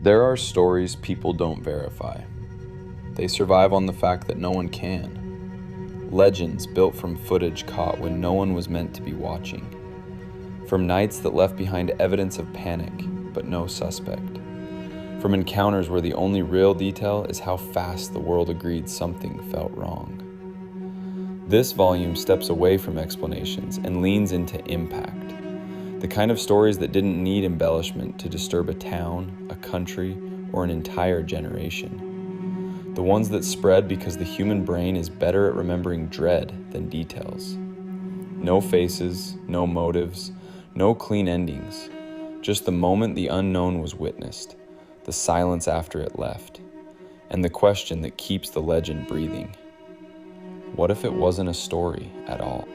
There are stories people don't verify. They survive on the fact that no one can. Legends built from footage caught when no one was meant to be watching. From nights that left behind evidence of panic, but no suspect. From encounters where the only real detail is how fast the world agreed something felt wrong. This volume steps away from explanations and leans into impact. The kind of stories that didn't need embellishment to disturb a town, a country, or an entire generation. The ones that spread because the human brain is better at remembering dread than details. No faces, no motives, no clean endings. Just the moment the unknown was witnessed, the silence after it left, and the question that keeps the legend breathing. What if it wasn't a story at all?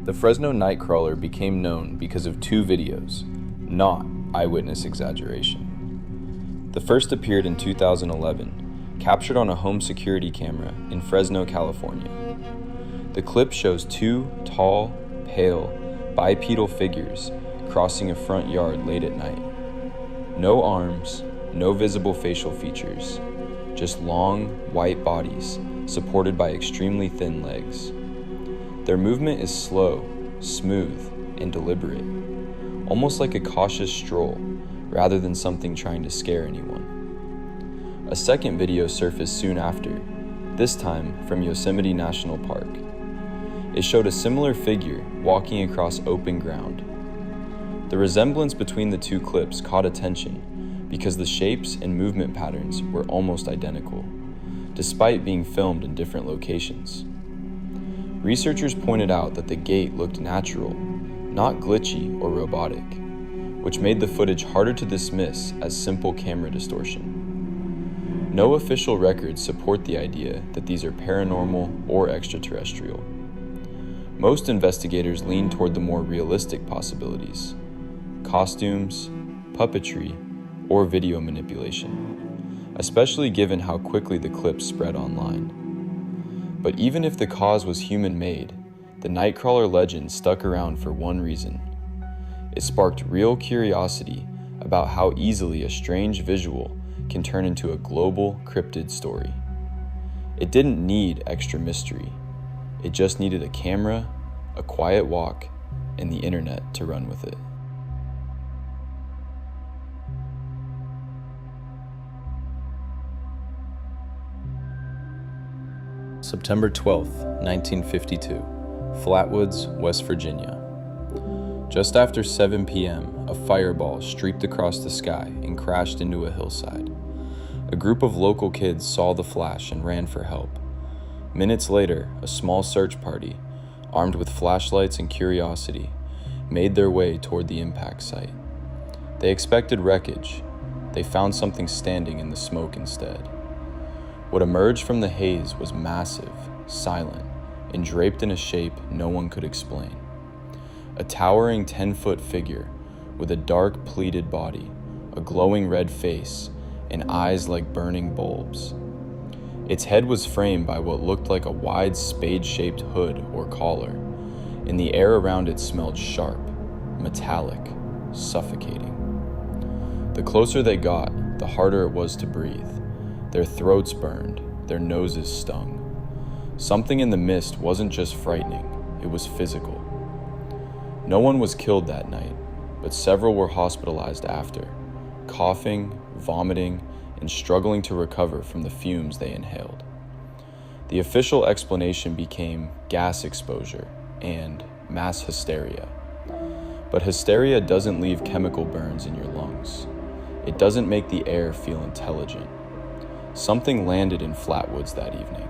The Fresno Nightcrawler became known because of two videos, not eyewitness exaggeration. The first appeared in 2011, captured on a home security camera in Fresno, California. The clip shows two tall, pale, bipedal figures crossing a front yard late at night. No arms, no visible facial features, just long, white bodies supported by extremely thin legs. Their movement is slow, smooth, and deliberate, almost like a cautious stroll rather than something trying to scare anyone. A second video surfaced soon after, this time from Yosemite National Park. It showed a similar figure walking across open ground. The resemblance between the two clips caught attention because the shapes and movement patterns were almost identical, despite being filmed in different locations. Researchers pointed out that the gait looked natural, not glitchy or robotic, which made the footage harder to dismiss as simple camera distortion. No official records support the idea that these are paranormal or extraterrestrial. Most investigators lean toward the more realistic possibilities: costumes, puppetry, or video manipulation, especially given how quickly the clips spread online. But even if the cause was human-made, the Nightcrawler legend stuck around for one reason. It sparked real curiosity about how easily a strange visual can turn into a global cryptid story. It didn't need extra mystery. It just needed a camera, a quiet walk, and the internet to run with it. September 12th, 1952, Flatwoods, West Virginia. Just after 7 p.m., a fireball streaked across the sky and crashed into a hillside. A group of local kids saw the flash and ran for help. Minutes later, a small search party, armed with flashlights and curiosity, made their way toward the impact site. They expected wreckage. They found something standing in the smoke instead. What emerged from the haze was massive, silent, and draped in a shape no one could explain. A towering 10-foot figure with a dark pleated body, a glowing red face, and eyes like burning bulbs. Its head was framed by what looked like a wide spade-shaped hood or collar, and the air around it smelled sharp, metallic, suffocating. The closer they got, the harder it was to breathe. Their throats burned, their noses stung. Something in the mist wasn't just frightening, it was physical. No one was killed that night, but several were hospitalized after, coughing, vomiting, and struggling to recover from the fumes they inhaled. The official explanation became gas exposure and mass hysteria. But hysteria doesn't leave chemical burns in your lungs. It doesn't make the air feel intelligent. Something landed in Flatwoods that evening.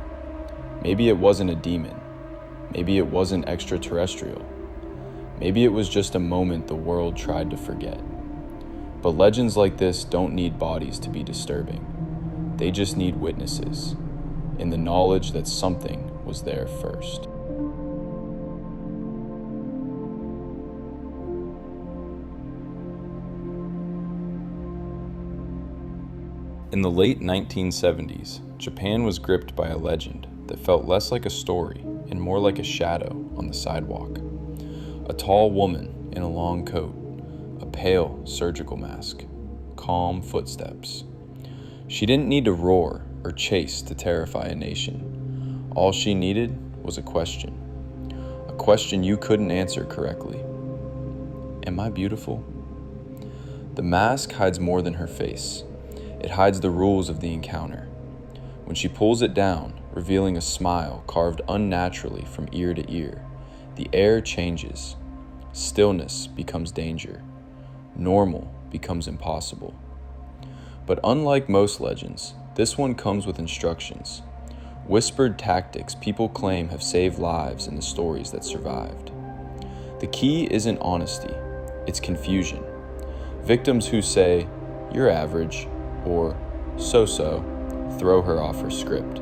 Maybe it wasn't a demon. Maybe it wasn't extraterrestrial. Maybe it was just a moment the world tried to forget. But legends like this don't need bodies to be disturbing. They just need witnesses, in the knowledge that something was there first. In the late 1970s, Japan was gripped by a legend that felt less like a story and more like a shadow on the sidewalk. A tall woman in a long coat, a pale surgical mask, calm footsteps. She didn't need to roar or chase to terrify a nation. All she needed was a question you couldn't answer correctly. Am I beautiful? The mask hides more than her face. It hides the rules of the encounter. When she pulls it down, revealing a smile carved unnaturally from ear to ear, the air changes. Stillness becomes danger. Normal becomes impossible. But unlike most legends, this one comes with instructions. Whispered tactics people claim have saved lives in the stories that survived. The key isn't honesty, it's confusion. Victims who say, "You're average," or "so-so," throw her off her script.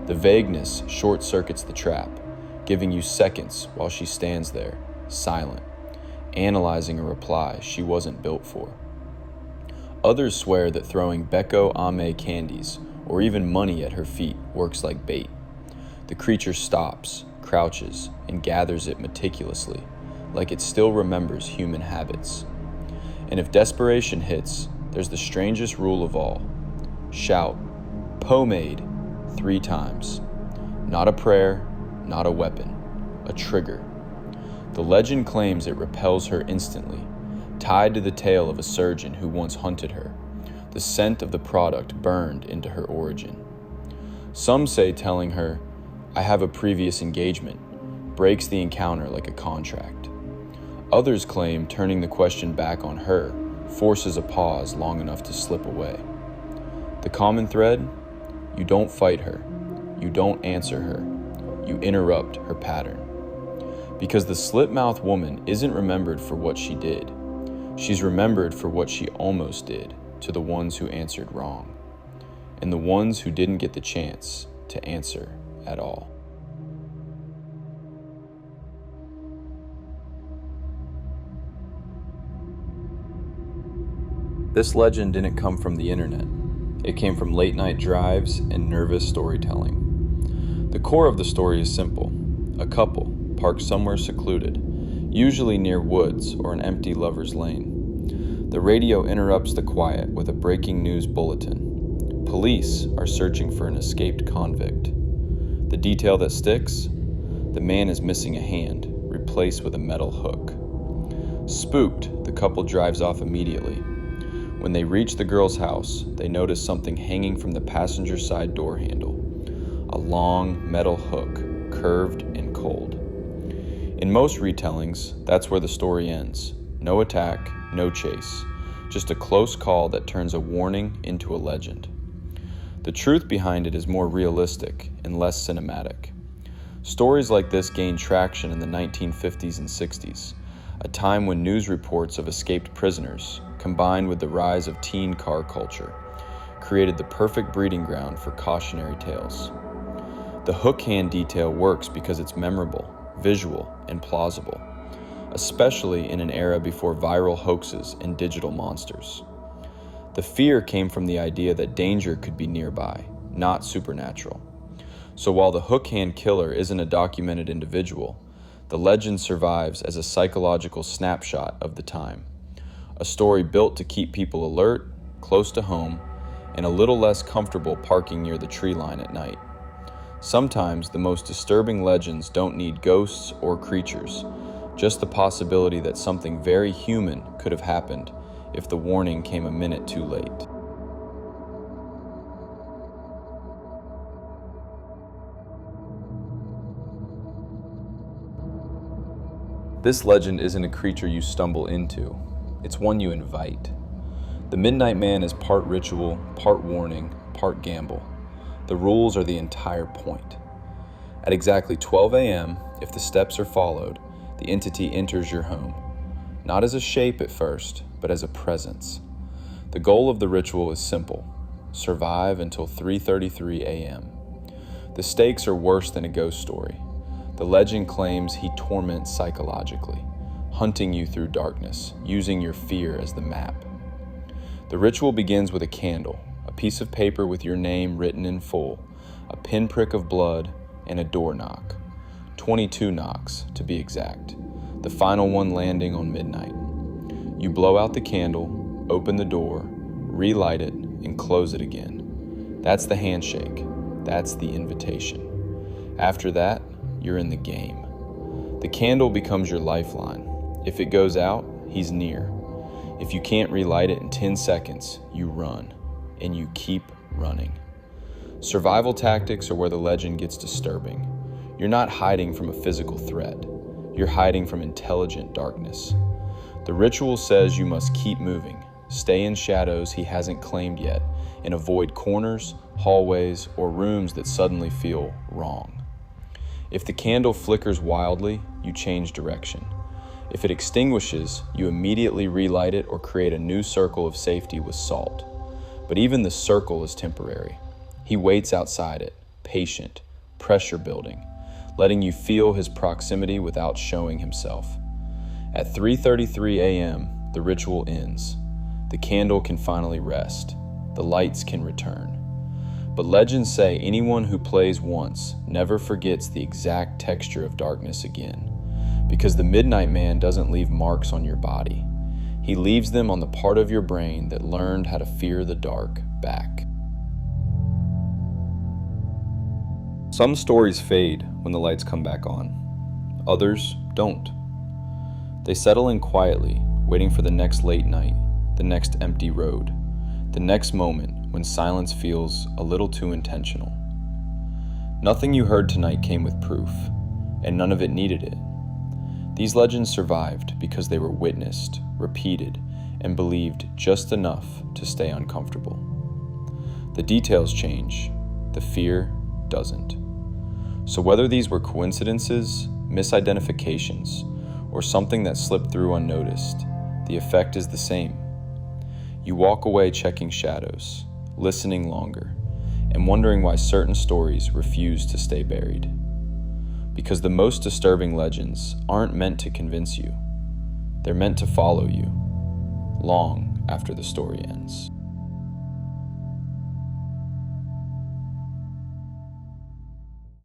The vagueness short-circuits the trap, giving you seconds while she stands there, silent, analyzing a reply she wasn't built for. Others swear that throwing Becco Ame candies or even money at her feet works like bait. The creature stops, crouches, and gathers it meticulously, like it still remembers human habits. And if desperation hits, there's the strangest rule of all. Shout, "Pomade," 3 times. Not a prayer, not a weapon, a trigger. The legend claims it repels her instantly, tied to the tale of a surgeon who once hunted her, the scent of the product burned into her origin. Some say telling her, "I have a previous engagement," breaks the encounter like a contract. Others claim turning the question back on her forces a pause long enough to slip away. The common thread? You don't fight her. You don't answer her. You interrupt her pattern. Because the slit-mouthed woman isn't remembered for what she did. She's remembered for what she almost did to the ones who answered wrong, and the ones who didn't get the chance to answer at all. This legend didn't come from the internet. It came from late-night drives and nervous storytelling. The core of the story is simple. A couple, parked somewhere secluded, usually near woods or an empty lover's lane. The radio interrupts the quiet with a breaking news bulletin. Police are searching for an escaped convict. The detail that sticks? The man is missing a hand, replaced with a metal hook. Spooked, the couple drives off immediately. When they reach the girl's house, they notice something hanging from the passenger side door handle. A long metal hook, curved and cold. In most retellings, that's where the story ends. No attack, no chase. Just a close call that turns a warning into a legend. The truth behind it is more realistic and less cinematic. Stories like this gained traction in the 1950s and 60s, a time when news reports of escaped prisoners, combined with the rise of teen car culture, created the perfect breeding ground for cautionary tales. The hook hand detail works because it's memorable, visual, and plausible, especially in an era before viral hoaxes and digital monsters. The fear came from the idea that danger could be nearby, not supernatural. So while the hook hand killer isn't a documented individual, the legend survives as a psychological snapshot of the time. A story built to keep people alert, close to home, and a little less comfortable parking near the tree line at night. Sometimes the most disturbing legends don't need ghosts or creatures, just the possibility that something very human could have happened if the warning came a minute too late. This legend isn't a creature you stumble into, it's one you invite. The Midnight Man is part ritual, part warning, part gamble. The rules are the entire point. At exactly 12 a.m., if the steps are followed, the entity enters your home. Not as a shape at first, but as a presence. The goal of the ritual is simple: survive until 3:33 a.m. The stakes are worse than a ghost story. The legend claims he torments psychologically, hunting you through darkness, using your fear as the map. The ritual begins with a candle, a piece of paper with your name written in full, a pinprick of blood, and a door knock. 22 knocks to be exact, the final one landing on midnight. You blow out the candle, open the door, relight it, and close it again. That's the handshake. That's the invitation. After that, you're in the game. The candle becomes your lifeline. If it goes out, he's near. If you can't relight it in 10 seconds, you run, and you keep running. Survival tactics are where the legend gets disturbing. You're not hiding from a physical threat. You're hiding from intelligent darkness. The ritual says you must keep moving, stay in shadows he hasn't claimed yet, and avoid corners, hallways, or rooms that suddenly feel wrong. If the candle flickers wildly, you change direction. If it extinguishes, you immediately relight it or create a new circle of safety with salt. But even the circle is temporary. He waits outside it, patient, pressure building, letting you feel his proximity without showing himself. At 3:33 a.m., the ritual ends. The candle can finally rest. The lights can return. But legends say anyone who plays once never forgets the exact texture of darkness again, because the Midnight Man doesn't leave marks on your body. He leaves them on the part of your brain that learned how to fear the dark back. Some stories fade when the lights come back on. Others don't. They settle in quietly, waiting for the next late night, the next empty road, the next moment when silence feels a little too intentional. Nothing you heard tonight came with proof, and none of it needed it. These legends survived because they were witnessed, repeated, and believed just enough to stay uncomfortable. The details change, the fear doesn't. So whether these were coincidences, misidentifications, or something that slipped through unnoticed, the effect is the same. You walk away checking shadows, listening longer, and wondering why certain stories refuse to stay buried. Because the most disturbing legends aren't meant to convince you. They're meant to follow you, long after the story ends.